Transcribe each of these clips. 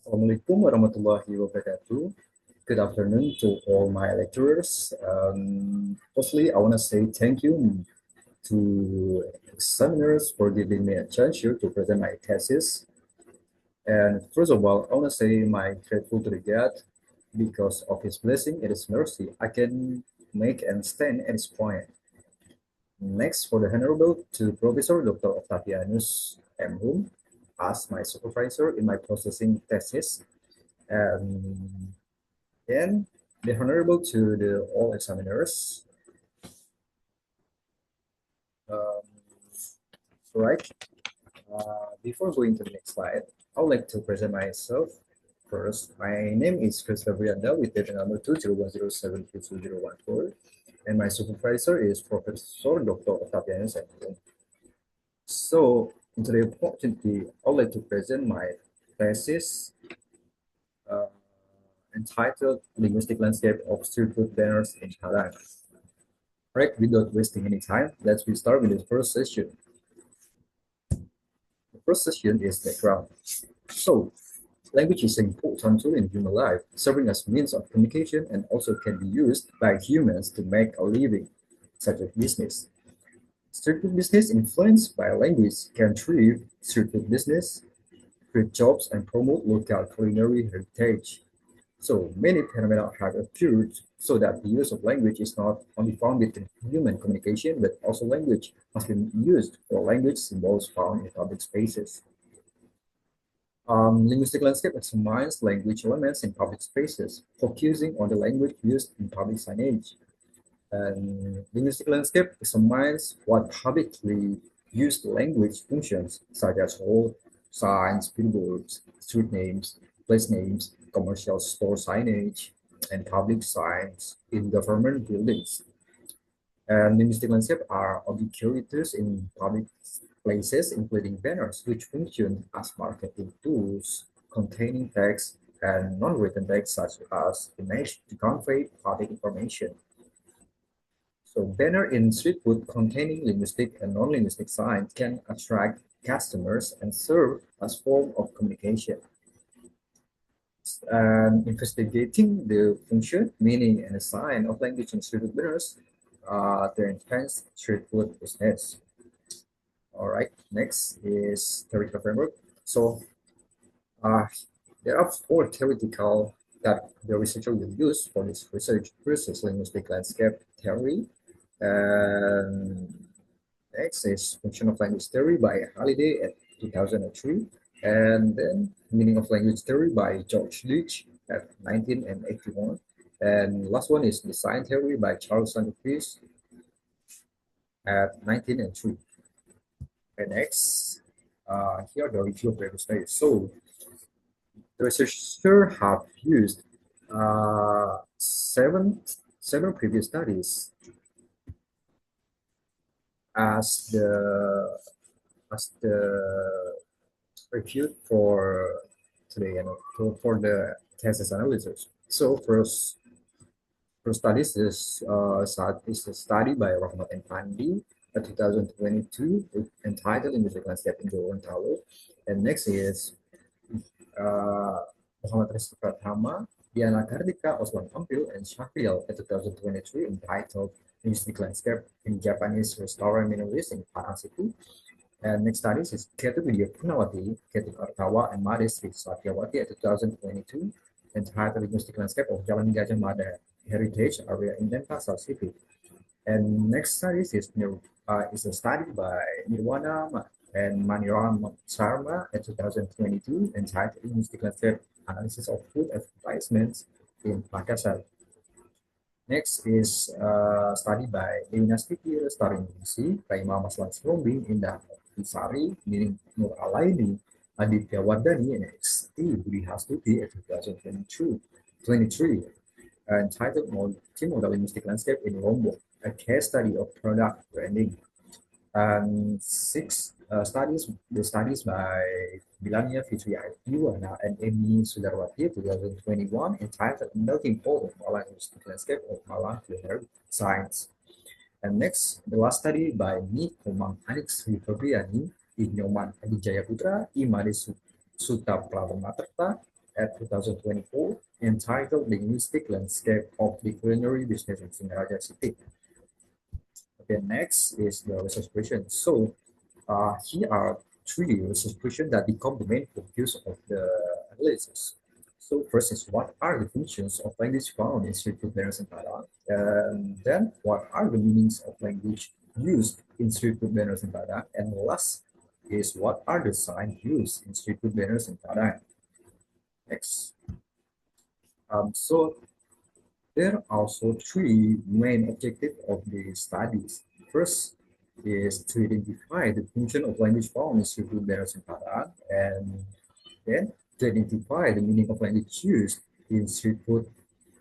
Assalamualaikum warahmatullahi wabarakatuh. Good afternoon to all my lecturers. Firstly, I want to say thank you to examiners for giving me a chance here to present my thesis. And first of all, I want to say my grateful to the God because of His blessing and His mercy. I can make and stand at His point. Next, for the Honorable to Professor Dr. Octavianus M. Hum, as my supervisor in my processing thesis. And then the honorable to the all examiners. Um, right. Before going to the next slide, I would like to present myself first. My name is Christopher Brianda with data number 20107222014, and my supervisor is Professor Dr. Octavianus. So, in today's opportunity, I would like to present my thesis uh, entitled Linguistic Landscape of Street Food Banners in Thailand. Right, without wasting any time, let's start with the first session. The first session is background. So, language is an important tool in human life, serving as means of communication and also can be used by humans to make a living, such as business. Street food business influenced by language can thrive. Street food business create jobs and promote local culinary heritage. So many phenomena have occurred so that the use of language is not only founded in human communication, but also language has been used for language symbols found in public spaces. Linguistic landscape examines language elements in public spaces, focusing on the language used in public signage. And linguistic landscape examines what publicly used language functions, such as road signs, billboards, street names, place names, commercial store signage, and public signs in government buildings. And linguistic landscape are ubiquitous in public places, including banners, which function as marketing tools containing text and non-written text such as image to convey public information. So banner in street food containing linguistic and non-linguistic signs can attract customers and serve as form of communication. Investigating the function, meaning, and sign of language in street food banners, to enhance street food business. All right, next is theoretical framework. So uh, there are four theoretical that the researcher will use for this research. First is linguistic landscape theory, and next is function of language theory by Halliday at 2003, and then meaning of language theory by George Leach at 1981, and last one is design theory by Charles Sanders at 1903. And next, here are the review of the studies. So the researcher have used seven previous studies as the review for today and for the thesis analysis. So first studies is a study by Rahmat and Pandi, 2022, entitled Linguistic Landscape in Gorontalo. And next is Muhammad Rizky Pratama, Diana Kartika, Osman Ampil, and Shafil in 2023, entitled Linguistic Landscape in Japanese Restaurant Menus in Padang City. And next studies is Ketu Widya Punawati, Ketu Artawa, and Maris Satyawati at 2022, entitled Linguistic Landscape of Jalan Gajah Mada Heritage Area in Denpasar City. And next studies is a study by Nirwana and Maniram Sharma in 2022, entitled Linguistic Landscape Analysis of Food Advertisements in Makassar. Next is a study by Dewi Nastiti, starring Lucy, Raima Maslan Rombing, Indah Sari, meaning Nur Alaini, Aditya Wardani, and XT Budi Hastuti at 2023, entitled Multimodal Linguistic Landscape in Lombok, a case study of product branding. And the studies by Bilania Fitri Yuwana and Amy Sudarwati 2021, entitled Melting Pot of Malang Linguistic Landscape of Malang Culinary Science. And next, the last study by Mi Komang Anik Sri Febriani, Ignoman Adi Jayaputra, Imade Suta Pradamaterta, at 2024 entitled Linguistic Landscape of the Culinary Business in Singaraja City. Okay, next is the research question. So here are three research questions that become the main focus of the analysis. So first is what are the functions of language found in street food banners in Padang? And then what are the meanings of language used in street food banners in Padang? And last is what are the signs used in street food banners in Padang? Next. So there are also three main objectives of the studies. First is to identify the function of language found in street food banners in Padang, and then to identify the meaning of language used in street food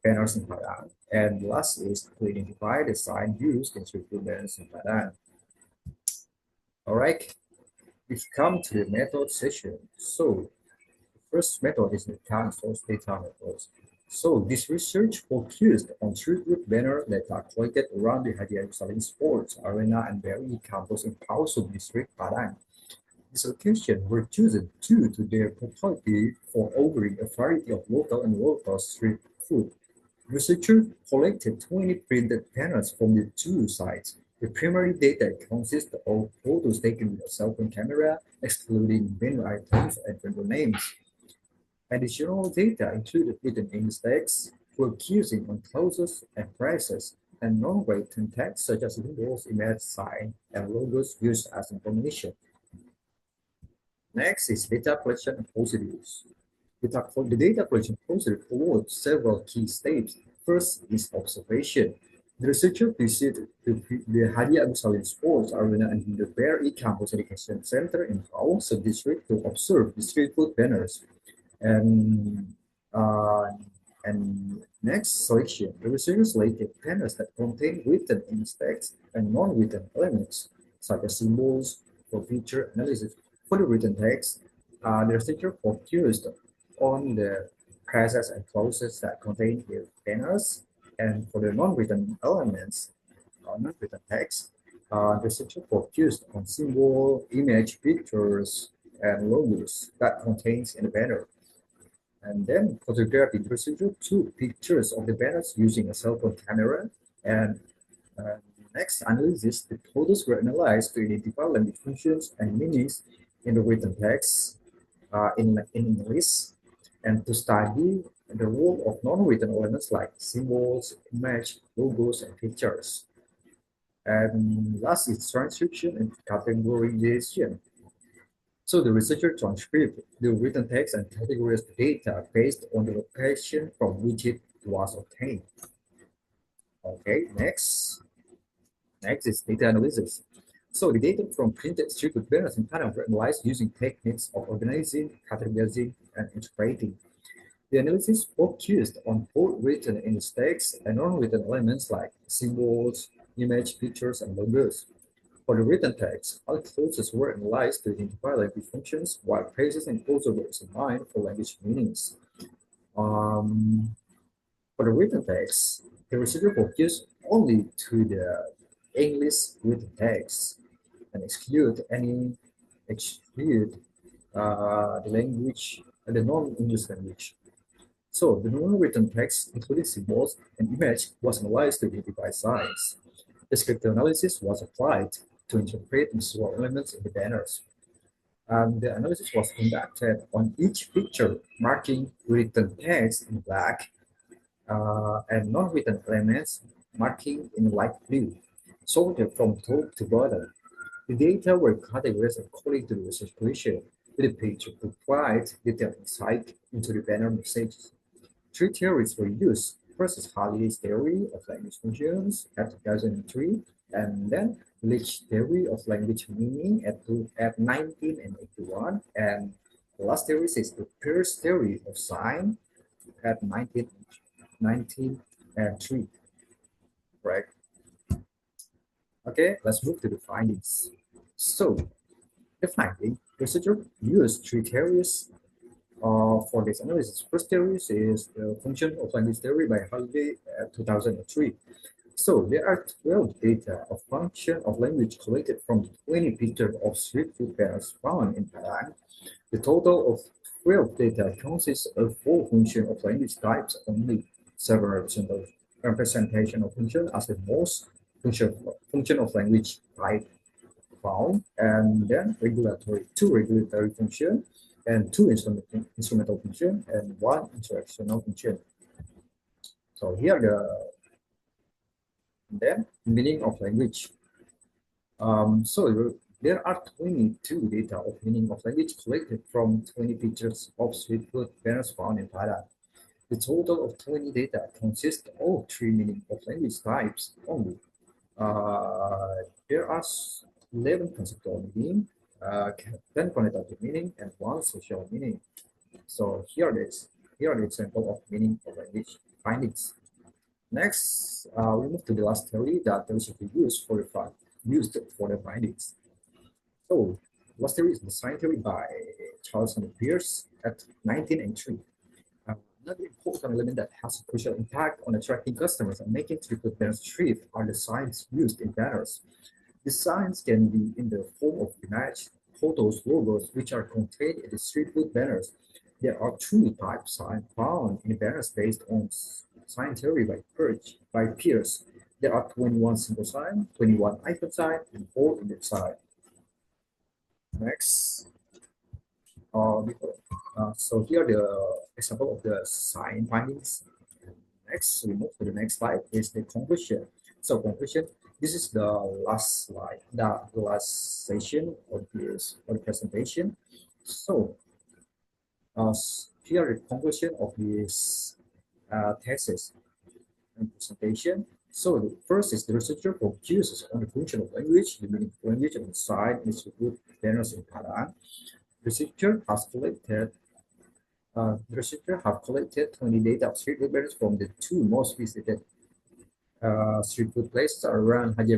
banners in Padang. And last is to identify the sign used in street food banners in Padang. All right, we've come to the method session. So first method is the time source data method. So this research focused on street food banners that are collected around the Hagia Salim Sports Arena and Berry campus in Pausum district, Padang. These locations were chosen due to their popularity for offering a variety of local and local street food. Researchers collected 20 printed banners from the two sites. The primary data consists of photos taken with a cell phone camera, excluding menu items and vendor names. Additional data included written English text, focusing on clauses and phrases, and non-written text such as symbols, image, sign, and logos used as information. Next is data collection and procedures. The data collection procedure follows several key steps. First is observation. The researcher visited the Hagia Agus Salim Sports Arena and the Berry Campus Education Center in Pausum district to observe the street food banners. And uh, and next selection, the researcher selected banners that contain written English text and non-written elements, such as symbols for feature analysis. For the written text, the researcher focused on the phrases and clauses that contain the banners, and for the non-written elements, non-written text, the researcher focused on symbol, image, pictures, and logos that contains in the banner. And then photography, the researcher took pictures of the banners using a cell phone camera. And next analysis, the photos were analyzed to identify language functions and meanings in the written text in English, and to study the role of non-written elements like symbols, image, logos, and pictures. And last is transcription and categorization. So the researcher transcribed the written text and categorized data based on the location from which it was obtained. Okay, next. Next is data analysis. So the data from printed street food banners in Padang were analyzed using techniques of organizing, categorizing, and interpreting. The analysis focused on both written English text and non-written elements like symbols, image, pictures, and logos. For the written text, all clauses were analyzed to identify language functions, while phrases and clauses were examined for language meanings. For the written text, the researcher focused only to the English written text and exclude the language, the non-English language. So the non-written text, including symbols and image, was analyzed to identify signs. Descriptive analysis was applied to interpret visual elements in the banners. The analysis was conducted on each picture, marking written text in black and non-written elements marking in light blue, sorted from top to bottom. The data were categorized according to the research question, with the picture to provide detailed insight into the banner messages. Three theories were used. First is Harley's theory of language functions at 2003, and then Leach's theory of language meaning at 1981, and the last theory is the Peirce theory of sign at 1903. Right? Okay, let's move to the findings. So, the finding, researchers used three theories for this analysis. First theory is the function of language theory by Halliday at 2003. So there are 12 data of function of language collected from 20 pictures of street food banners found in Padang. The total of 12 data consists of four functions of language types only. Several representation of function as the most function of language type found, and then two regulatory function, and two instrumental function, and one interactional function. So here the meaning of language. So there are 22 data of meaning of language collected from 20 pictures of street food vendors found in Thailand. The total of 20 data consists of three meaning of language types only. There are 11 conceptual meaning, 10 quantitative meaning, and one social meaning. So here are the example of meaning of language findings. Next, we move to the last theory that there should be used for the findings. So, last theory is the sign theory by Charles and Pierce at 1983. Another important element that has a crucial impact on attracting customers and making street food banners thrive are the signs used in banners. The signs can be in the form of images, photos, logos, which are contained in the street food banners. There are three types signs found in banners based on sign theory by Pierce. There are 21 symbol sign, 21 icon sign, and 4 index sign. Next, so here are the example of the sign findings. Next, we move to the next slide is the conclusion. So conclusion, this is the last slide, the last session of the presentation. So here are the conclusion of this thesis and presentation. So the first is the researcher focuses on the function of language, the meaning of language and sign institute banners in Thailand. Researcher has collected the researcher have collected 20 data of street food banners from the two most visited street food places around Haji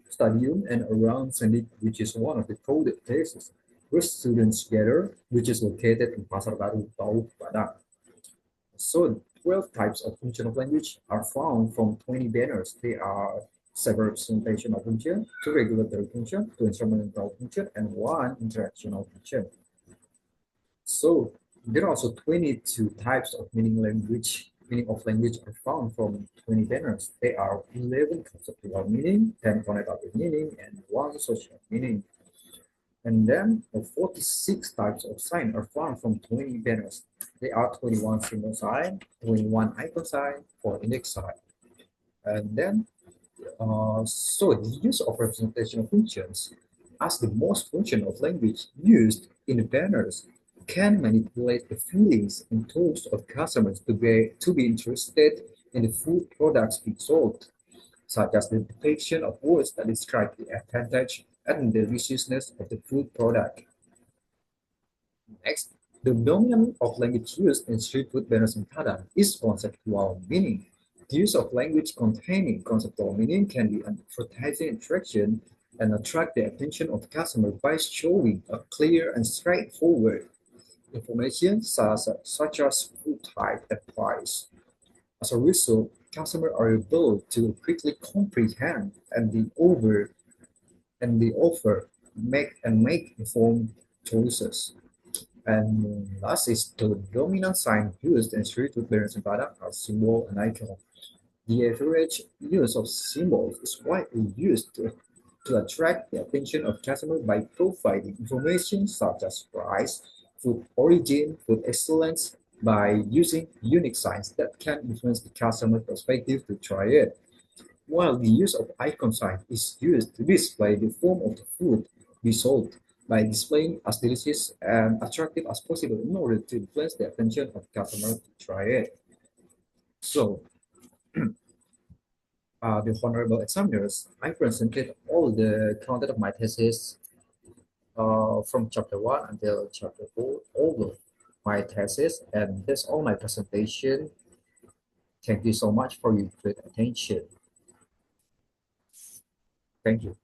Stadium and around Sendik, which is one of the crowded places where students gather, which is located in Pasar Baru, Tau Padang. So 12 types of function of language are found from 20 banners. They are several representation of function, two regulatory function, two instrumental function, and one interactional function. So there are also 22 types of meaning of language are found from 20 banners. They are 11 conceptual meaning, 10 quantitative meaning, and one social meaning. And then 46 types of sign are found from 20 banners. They are 21 symbol sign, 21 icon sign, 4 index sign. And then, so the use of representational functions as the most function of language used in the banners can manipulate the feelings and thoughts of customers to be interested in the food products being sold, such as the depiction of words that describe the advantage and the deliciousness of the food product. Next, the dominant of language used in street food banners in Thailand is conceptual meaning. The use of language containing conceptual meaning can be an advertising attraction and attract the attention of the customer by showing a clear and straightforward information such as food type and price. As a result, customers are able to quickly comprehend the offer, make informed choices. And last is the dominant sign used in street food banners in Padang are symbol and icon. The average use of symbols is widely used to attract the attention of customers by providing information such as price, food origin, food excellence, by using unique signs that can influence the customer perspective to try it. While the use of icon sign is used to display the form of the food we sold by displaying as delicious and attractive as possible in order to influence the attention of customer to try it. So, the honorable examiners, I presented all the content of my thesis from chapter 1 until chapter 4, all of my thesis, and that's all my presentation. Thank you so much for your great attention. Thank you.